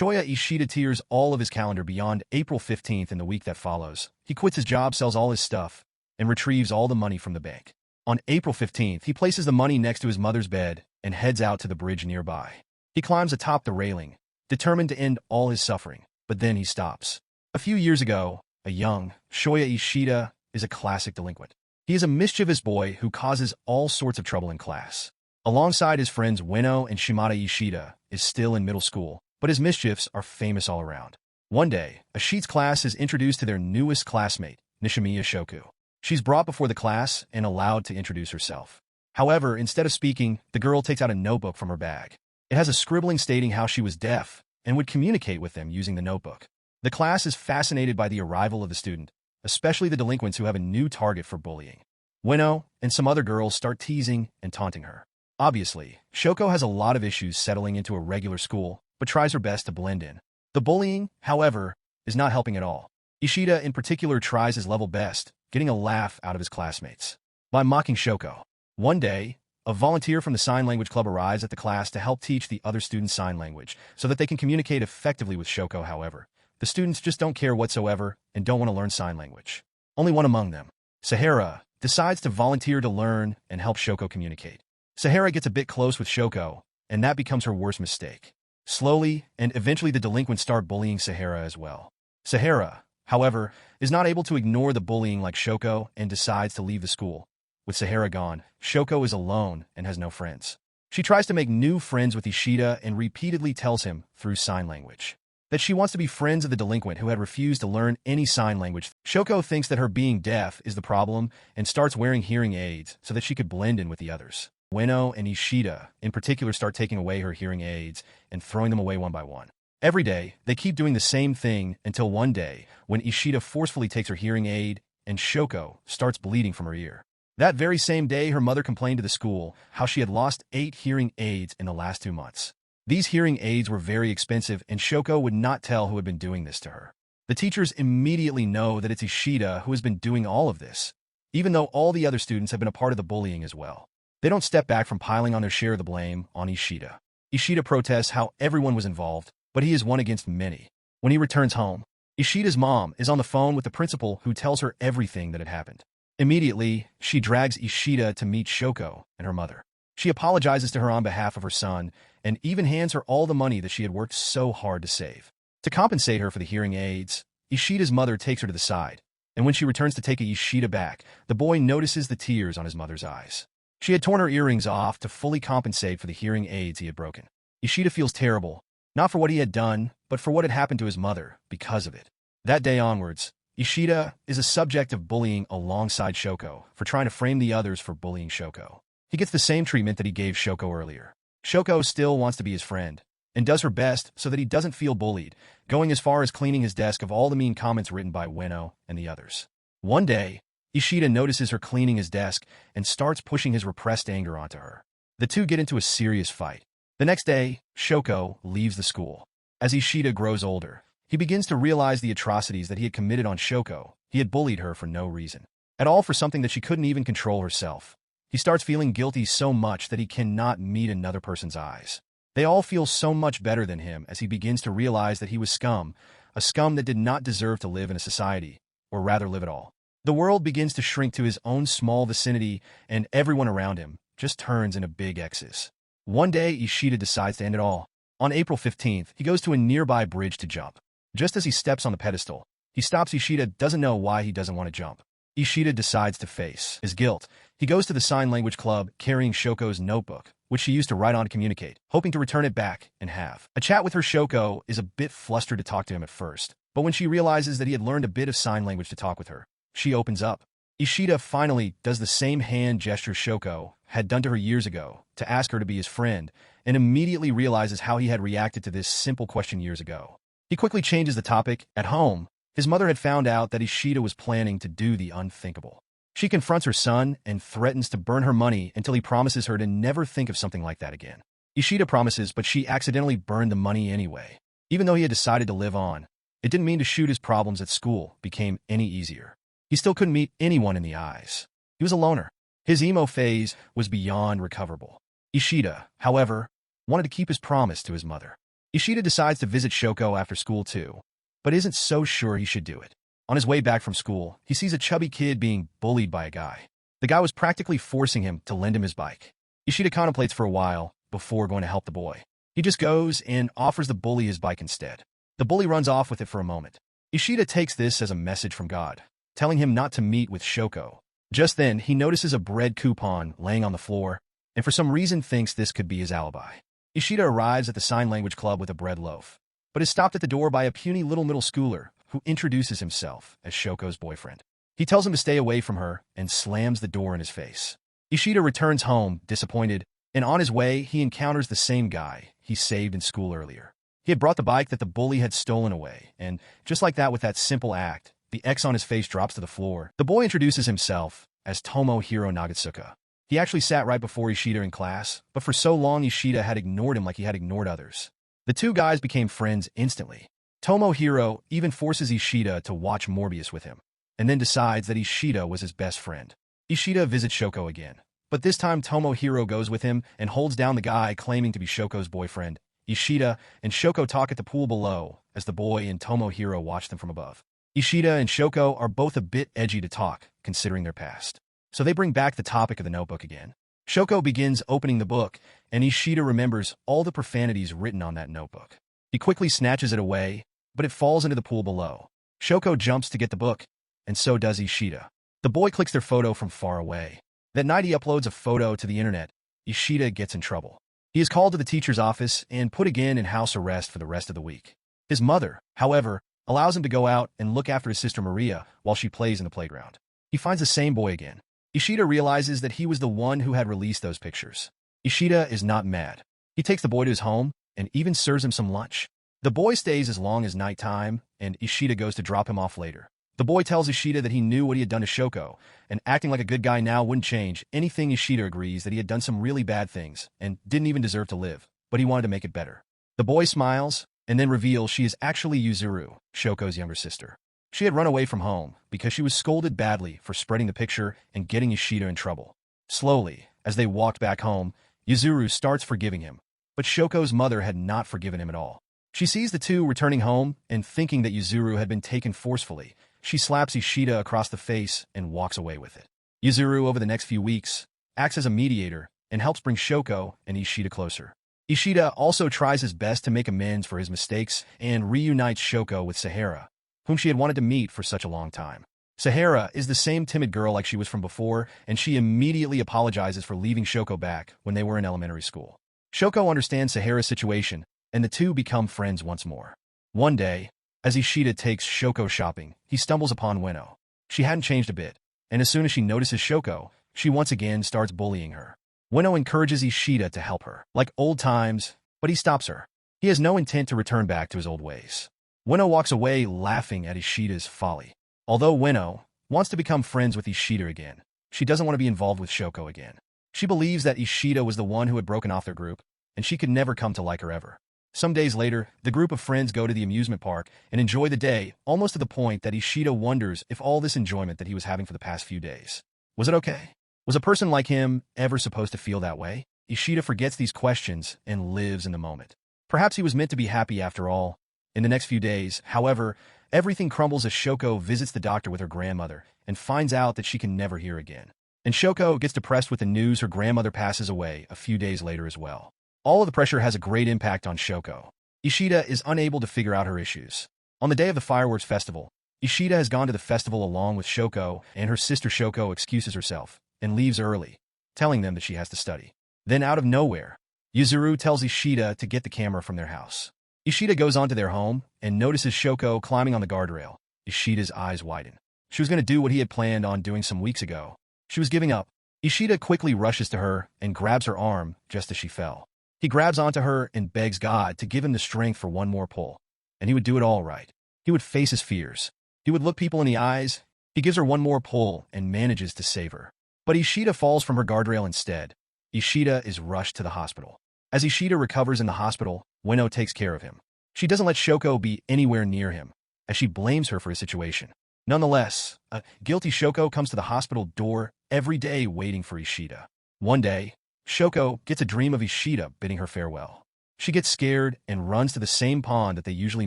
Shoya Ishida tears all of his calendar beyond April 15th in the week that follows. He quits his job, sells all his stuff, and retrieves all the money from the bank. On April 15th, he places the money next to his mother's bed and heads out to the bridge nearby. He climbs atop the railing, determined to end all his suffering, but then he stops. A few years ago, a young Shoya Ishida is a classic delinquent. He is a mischievous boy who causes all sorts of trouble in class. Alongside his friends Ueno and Shimada, Ishida is still in middle school, but his mischiefs are famous all around. One day, Ishida's class is introduced to their newest classmate, Nishimiya Shoku. She's brought before the class and allowed to introduce herself. However, instead of speaking, the girl takes out a notebook from her bag. It has a scribbling stating how she was deaf and would communicate with them using the notebook. The class is fascinated by the arrival of the student, especially the delinquents who have a new target for bullying. Ueno and some other girls start teasing and taunting her. Obviously, Shoko has a lot of issues settling into a regular school, but tries her best to blend in. The bullying, however, is not helping at all. Ishida in particular tries his level best, getting a laugh out of his classmates by mocking Shoko. One day, a volunteer from the sign language club arrives at the class to help teach the other students sign language so that they can communicate effectively with Shoko. However, the students just don't care whatsoever and don't want to learn sign language. Only one among them, Sahara, decides to volunteer to learn and help Shoko communicate. Sahara gets a bit close with Shoko, and that becomes her worst mistake. Slowly, and eventually the delinquents start bullying Sahara as well. Sahara, however, is not able to ignore the bullying like Shoko and decides to leave the school. With Sahara gone, Shoko is alone and has no friends. She tries to make new friends with Ishida and repeatedly tells him, through sign language, that she wants to be friends of the delinquent who had refused to learn any sign language. Shoko thinks that her being deaf is the problem and starts wearing hearing aids so that she could blend in with the others. Ueno and Ishida, in particular, start taking away her hearing aids and throwing them away one by one. Every day, they keep doing the same thing until one day when Ishida forcefully takes her hearing aid and Shoko starts bleeding from her ear. That very same day, her mother complained to the school how she had lost 8 hearing aids in the last 2 months. These hearing aids were very expensive and Shoko would not tell who had been doing this to her. The teachers immediately know that it's Ishida who has been doing all of this, even though all the other students have been a part of the bullying as well. They don't step back from piling on their share of the blame on Ishida. Ishida protests how everyone was involved, but he is one against many. When he returns home, Ishida's mom is on the phone with the principal who tells her everything that had happened. Immediately, she drags Ishida to meet Shoko and her mother. She apologizes to her on behalf of her son and even hands her all the money that she had worked so hard to save. To compensate her for the hearing aids, Ishida's mother takes her to the side, and when she returns to take Ishida back, the boy notices the tears on his mother's eyes. She had torn her earrings off to fully compensate for the hearing aids he had broken. Ishida feels terrible, not for what he had done, but for what had happened to his mother because of it. That day onwards, Ishida is a subject of bullying alongside Shoko for trying to frame the others for bullying Shoko. He gets the same treatment that he gave Shoko earlier. Shoko still wants to be his friend and does her best so that he doesn't feel bullied, going as far as cleaning his desk of all the mean comments written by Ueno and the others. One day, Ishida notices her cleaning his desk and starts pushing his repressed anger onto her. The two get into a serious fight. The next day, Shoko leaves the school. As Ishida grows older, he begins to realize the atrocities that he had committed on Shoko. He had bullied her for no reason at all, for something that she couldn't even control herself. He starts feeling guilty so much that he cannot meet another person's eyes. They all feel so much better than him as he begins to realize that he was scum, a scum that did not deserve to live in a society, or rather live at all. The world begins to shrink to his own small vicinity, and everyone around him just turns into big X's. One day, Ishida decides to end it all. On April 15th, he goes to a nearby bridge to jump. Just as he steps on the pedestal, he stops. Ishida doesn't know why he doesn't want to jump. Ishida decides to face his guilt. He goes to the sign language club carrying Shoko's notebook, which she used to write on to communicate, hoping to return it back and have a chat with her. Shoko is a bit flustered to talk to him at first, but when she realizes that he had learned a bit of sign language to talk with her, she opens up. Ishida finally does the same hand gesture Shoko had done to her years ago to ask her to be his friend, and immediately realizes how he had reacted to this simple question years ago. He quickly changes the topic. At home, his mother had found out that Ishida was planning to do the unthinkable. She confronts her son and threatens to burn her money until he promises her to never think of something like that again. Ishida promises, but she accidentally burned the money anyway. Even though he had decided to live on, it didn't mean to shoot his problems at school became any easier. He still couldn't meet anyone in the eyes. He was a loner. His emo phase was beyond recoverable. Ishida, however, wanted to keep his promise to his mother. Ishida decides to visit Shoko after school too, but isn't so sure he should do it. On his way back from school, he sees a chubby kid being bullied by a guy. The guy was practically forcing him to lend him his bike. Ishida contemplates for a while before going to help the boy. He just goes and offers the bully his bike instead. The bully runs off with it for a moment. Ishida takes this as a message from God, telling him not to meet with Shoko. Just then, he notices a bread coupon laying on the floor, and for some reason thinks this could be his alibi. Ishida arrives at the sign language club with a bread loaf, but is stopped at the door by a puny little middle schooler who introduces himself as Shoko's boyfriend. He tells him to stay away from her and slams the door in his face. Ishida returns home, disappointed, and on his way, he encounters the same guy he saved in school earlier. He had brought the bike that the bully had stolen away, and just like that with that simple act, the X on his face drops to the floor. The boy introduces himself as Tomohiro Nagatsuka. He actually sat right before Ishida in class, but for so long Ishida had ignored him like he had ignored others. The two guys became friends instantly. Tomohiro even forces Ishida to watch Morbius with him, and then decides that Ishida was his best friend. Ishida visits Shoko again, but this time Tomohiro goes with him and holds down the guy claiming to be Shoko's boyfriend. Ishida and Shoko talk at the pool below as the boy and Tomohiro watch them from above. Ishida and Shoko are both a bit edgy to talk, considering their past. So they bring back the topic of the notebook again. Shoko begins opening the book, and Ishida remembers all the profanities written on that notebook. He quickly snatches it away, but it falls into the pool below. Shoko jumps to get the book, and so does Ishida. The boy clicks their photo from far away. That night he uploads a photo to the internet. Ishida gets in trouble. He is called to the teacher's office and put again in house arrest for the rest of the week. His mother, however, allows him to go out and look after his sister Maria while she plays in the playground. He finds the same boy again. Ishida realizes that he was the one who had released those pictures. Ishida is not mad. He takes the boy to his home and even serves him some lunch. The boy stays as long as nighttime, and Ishida goes to drop him off later. The boy tells Ishida that he knew what he had done to Shoko, and acting like a good guy now wouldn't change anything. Ishida agrees that he had done some really bad things and didn't even deserve to live, but he wanted to make it better. The boy smiles and then reveals she is actually Yuzuru, Shoko's younger sister. She had run away from home because she was scolded badly for spreading the picture and getting Ishida in trouble. Slowly, as they walked back home, Yuzuru starts forgiving him, but Shoko's mother had not forgiven him at all. She sees the two returning home and thinking that Yuzuru had been taken forcefully, she slaps Ishida across the face and walks away with it. Yuzuru, over the next few weeks, acts as a mediator and helps bring Shoko and Ishida closer. Ishida also tries his best to make amends for his mistakes and reunites Shoko with Sahara, whom she had wanted to meet for such a long time. Sahara is the same timid girl like she was from before, and she immediately apologizes for leaving Shoko back when they were in elementary school. Shoko understands Sahara's situation, and the two become friends once more. One day, as Ishida takes Shoko shopping, he stumbles upon Ueno. She hadn't changed a bit, and as soon as she notices Shoko, she once again starts bullying her. Ueno encourages Ishida to help her, like old times, but he stops her. He has no intent to return back to his old ways. Ueno walks away laughing at Ishida's folly. Although Ueno wants to become friends with Ishida again, she doesn't want to be involved with Shoko again. She believes that Ishida was the one who had broken off their group, and she could never come to like her ever. Some days later, the group of friends go to the amusement park and enjoy the day, almost to the point that Ishida wonders if all this enjoyment that he was having for the past few days, was it okay? Was a person like him ever supposed to feel that way? Ishida forgets these questions and lives in the moment. Perhaps he was meant to be happy after all. In the next few days, however, everything crumbles as Shoko visits the doctor with her grandmother and finds out that she can never hear again. And Shoko gets depressed with the news her grandmother passes away a few days later as well. All of the pressure has a great impact on Shoko. Ishida is unable to figure out her issues. On the day of the fireworks festival, Ishida has gone to the festival along with Shoko, and her sister Shoko excuses herself and leaves early, telling them that she has to study. Then out of nowhere, Yuzuru tells Ishida to get the camera from their house. Ishida goes onto their home and notices Shoko climbing on the guardrail. Ishida's eyes widen. She was going to do what he had planned on doing some weeks ago. She was giving up. Ishida quickly rushes to her and grabs her arm just as she fell. He grabs onto her and begs God to give him the strength for one more pull, and he would do it all right. He would face his fears. He would look people in the eyes. He gives her one more pull and manages to save her. But Ishida falls from her guardrail instead. Ishida is rushed to the hospital. As Ishida recovers in the hospital, Ueno takes care of him. She doesn't let Shoko be anywhere near him, as she blames her for his situation. Nonetheless, a guilty Shoko comes to the hospital door every day waiting for Ishida. One day, Shoko gets a dream of Ishida bidding her farewell. She gets scared and runs to the same pond that they usually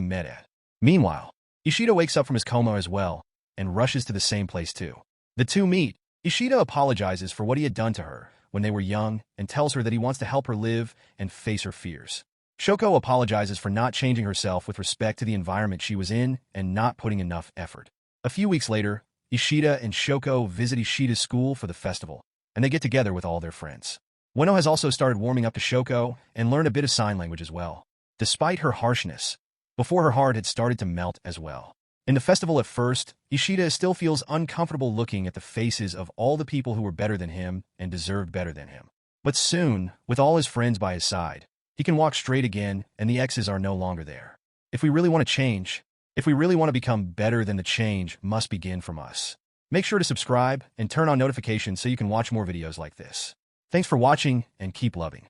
met at. Meanwhile, Ishida wakes up from his coma as well and rushes to the same place too. The two meet. Ishida apologizes for what he had done to her when they were young and tells her that he wants to help her live and face her fears. Shoko apologizes for not changing herself with respect to the environment she was in and not putting enough effort. A few weeks later, Ishida and Shoko visit Ishida's school for the festival, and they get together with all their friends. Ueno has also started warming up to Shoko and learned a bit of sign language as well, despite her harshness, before her heart had started to melt as well. In the festival at first, Ishida still feels uncomfortable looking at the faces of all the people who were better than him and deserved better than him. But soon, with all his friends by his side, he can walk straight again and the exes are no longer there. If we really want to change, if we really want to become better, then the change must begin from us. Make sure to subscribe and turn on notifications so you can watch more videos like this. Thanks for watching and keep loving.